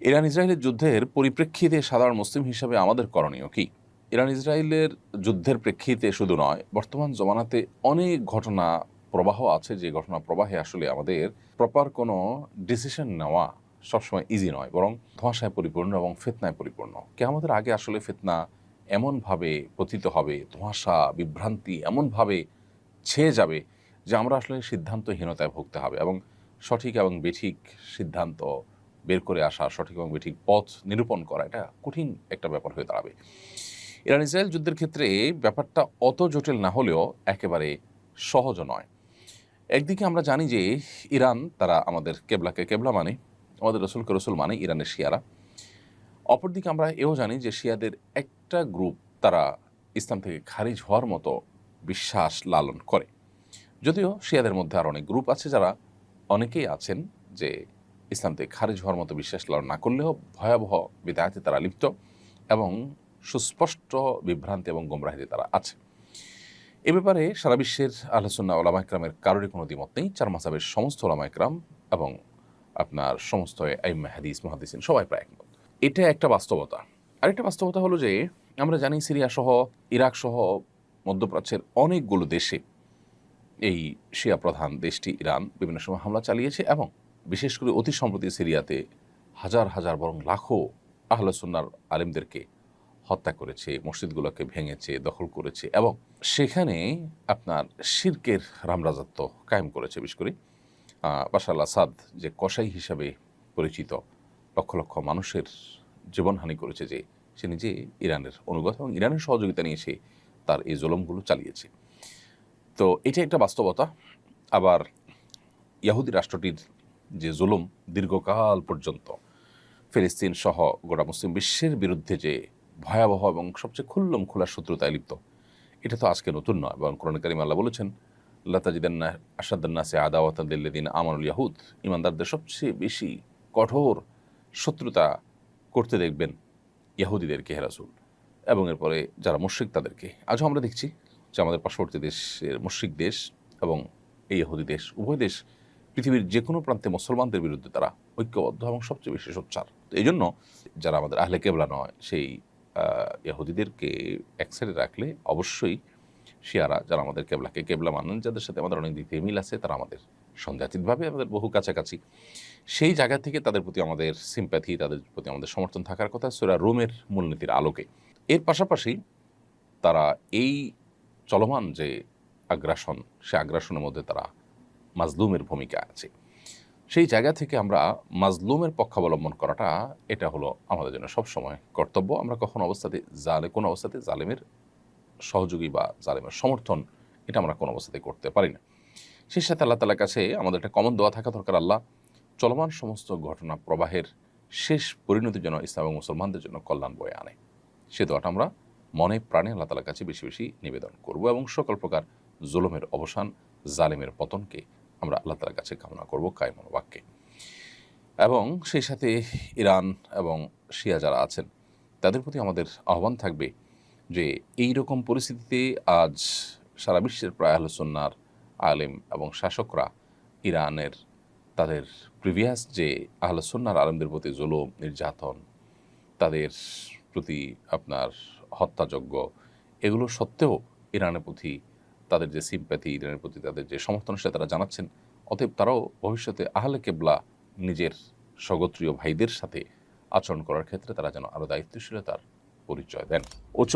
Iran ইসরায়েলের যুদ্ধের পরিপ্রেক্ষিতে সাধারণ মুসলিম হিসাবে আমাদের করণীয় কি? ইরান ইসরায়েলের যুদ্ধের প্রেক্ষিতে শুধু নয়, বর্তমান জমানাতে অনেক ঘটনা প্রবাহ আছে, যে ঘটনা প্রবাহে আসলে আমাদের প্রপার কোনো ডিসিশন নেওয়া সবসময় ইজি নয়, বরং ধোঁয়াশায় পরিপূর্ণ এবং ফিতনায় পরিপূর্ণ। কিয়ামতের আগে আসলে ফিতনা এমনভাবে পতিত হবে, ধোঁয়াশা বিভ্রান্তি এমনভাবে ছেয়ে যাবে যে আমরা আসলে সিদ্ধান্তহীনতায় ভুগতে হবে, এবং সঠিক এবং বেঠিক সিদ্ধান্ত বের করে আসা, সঠিক এবং বেঠিক পথ নিরূপণ করা, এটা কঠিন একটা ব্যাপার হয়ে দাঁড়াবে। ইরান ইসরায়েল যুদ্ধের ক্ষেত্রে ব্যাপারটা অত জটিল না হলেও একেবারে সহজও নয়। একদিকে আমরা জানি যে ইরান, তারা আমাদের কেবলাকে কেবলা মানে, আমাদের রসুলকে রসুল মানে ইরানের শিয়ারা। অপরদিকে আমরা এও জানি যে শিয়াদের একটা গ্রুপ, তারা ইসলাম থেকে খারিজ হওয়ার মতো বিশ্বাস লালন করে। যদিও শিয়াদের মধ্যে আর অনেক গ্রুপ আছে, যারা অনেকেই আছেন যে ইসলাম থেকে খারিজ হওয়ার মতো বিশ্বাস লালন না করলেও ভয়াবহ বিদায়াতে তারা লিপ্ত এবং সুস্পষ্ট বিভ্রান্তি এবং গোমরাহিতে তারা আছে। এ ব্যাপারে সারা বিশ্বের আহলে সুন্নাহ ওলামা ইকরামের কারোরই কোনো দ্বিমত নেই। চার মাযহাবের সমস্ত ওলামা ইকরাম এবং আপনার সমস্ত আইম্মা হাদিস মুহাদ্দিসিন সবাই প্রায় একমত। এটা একটা বাস্তবতা। আরেকটা বাস্তবতা হলো যে আমরা জানি সিরিয়া সহ, ইরাক সহ মধ্যপ্রাচ্যের অনেকগুলো দেশে এই শিয়া প্রধান দেশটি ইরান বিভিন্ন সময় হামলা চালিয়েছে, এবং বিশেষ করে অতি সম্প্রতি সিরিয়াতে হাজার হাজার বরং লাখো আহলে সুন্নাহর আলেমদেরকে হত্যা করেছে, মসজিদগুলোকে ভেঙেছে, দখল করেছে, এবং সেখানে আপনার শিরকের রামরাজত্ব কায়েম করেছে। বিশেষ করে বাশার আল আসাদ, যে কসাই হিসাবে পরিচিত, লক্ষ লক্ষ মানুষের জীবনহানি করেছে, যে সে নিজে ইরানের অনুগত এবং ইরানের সহযোগিতা নিয়ে সে তার এই জুলুমগুলো চালিয়েছে। তো এটা একটা বাস্তবতা। আবার ইহুদি রাষ্ট্রটির যে জুলুম দীর্ঘকাল পর্যন্ত ফিলিস্তিন সহ গোটা মুসলিম বিশ্বের বিরুদ্ধে যে ভয়াবহ এবং সবচেয়ে খোলা শত্রুতায় লিপ্ত, এটা তো আজকে নতুন নয়। এবং কোরআন কারীমে আল্লাহ বলেছেন, লাতাজিদান্না আশাদ্দান্নাসে আদাওয়াতান লিল্লাযিনা আমানুল ইয়াহুদ, ঈমানদারদের সবচেয়ে বেশি কঠোর শত্রুতা করতে দেখবেন ইহুদিদেরকে, হে রাসূল, এবং এরপরে যারা মুশরিক তাদেরকে। আজও আমরা দেখছি যে আমাদের পার্শ্ববর্তী দেশের মুশরিক দেশ এবং এই ইহুদি দেশ, উভয় দেশ পৃথিবীর যে কোনো প্রান্তে মুসলমানদের বিরুদ্ধে তারা ঐক্যবদ্ধ এবং সবচেয়ে বেশি সোচ্চার। তো এই জন্য যারা আমাদের আহলে কেবলা নয়, সেই ইহুদিদেরকে এক সাইডে রাখলে অবশ্যই শিয়ারা, যারা আমাদের কেবলাকে কেবলা মানেন, যাদের সাথে আমাদের অনেক দিক থেকে মিল আছে, তারা আমাদের সন্দেহাতীতভাবে আমাদের বহু কাছাকাছি, সেই জায়গা থেকে তাদের প্রতি আমাদের সিম্প্যাথি, তাদের প্রতি আমাদের সমর্থন থাকার কথা সূরা রুমের মূলনীতির আলোকে। এর পাশাপাশি তারা এই চলমান যে আগ্রাসন, সে আগ্রাসনের মধ্যে তারা মাজলুমের ভূমিকা আছে। সেই জায়গা থেকে আমরা মাজলুমের পক্ষাবলম্বন করাটা, এটা হলো আমাদের জন্য সবসময় কর্তব্য। আমরা কোনো অবস্থাতে জালেমের সহযোগী বা জালেমের সমর্থন, এটা আমরা কোনো অবস্থাতে করতে পারি না। সেই সাথে আল্লাহ তাআলার কাছে আমাদের একটা কমন দোয়া থাকা দরকার, আল্লাহ চলমান সমস্ত ঘটনা প্রবাহের শেষ পরিণতি যেন ইসলাম এবং মুসলমানদের জন্য কল্যাণ বয়ে আনে। সে দোয়াটা আমরা মনে প্রাণে আল্লাহ তাআলার কাছে বেশি বেশি নিবেদন করব, এবং সকল প্রকার জুলুমের অবসান, জালেমের পতনকে আমরা আল্লাহ তাআলার কাছে কামনা করব কায়মন বাক্যে। এবং সেই সাথে ইরান এবং শিয়া যারা আছেন, তাদের প্রতি আমাদের আহ্বান থাকবে যে এই রকম পরিস্থিতিতে আজ সারা বিশ্বের প্রায় আহলে সুন্নাহর আলেম এবং শাসকরা ইরানের তাদের প্রিভিয়াস যে আহলে সুন্নাহর আলেমদের প্রতি জুলুম, নির্যাতন, তাদের প্রতি আপনার হত্যাযজ্ঞ, এগুলো সত্ত্বেও ইরানের প্রতি তাদের যে সিম্প্যাথি, ইরানের প্রতি তাদের যে সমর্থন, সেটা তারা জানাচ্ছেন। অতএব তারাও ভবিষ্যতে আহলে কেবলা নিজের স্বগোত্রীয় ভাইদের সাথে আচরণ করার ক্ষেত্রে তারা যেন আরও দায়িত্বশীলতার পরিচয় দেন।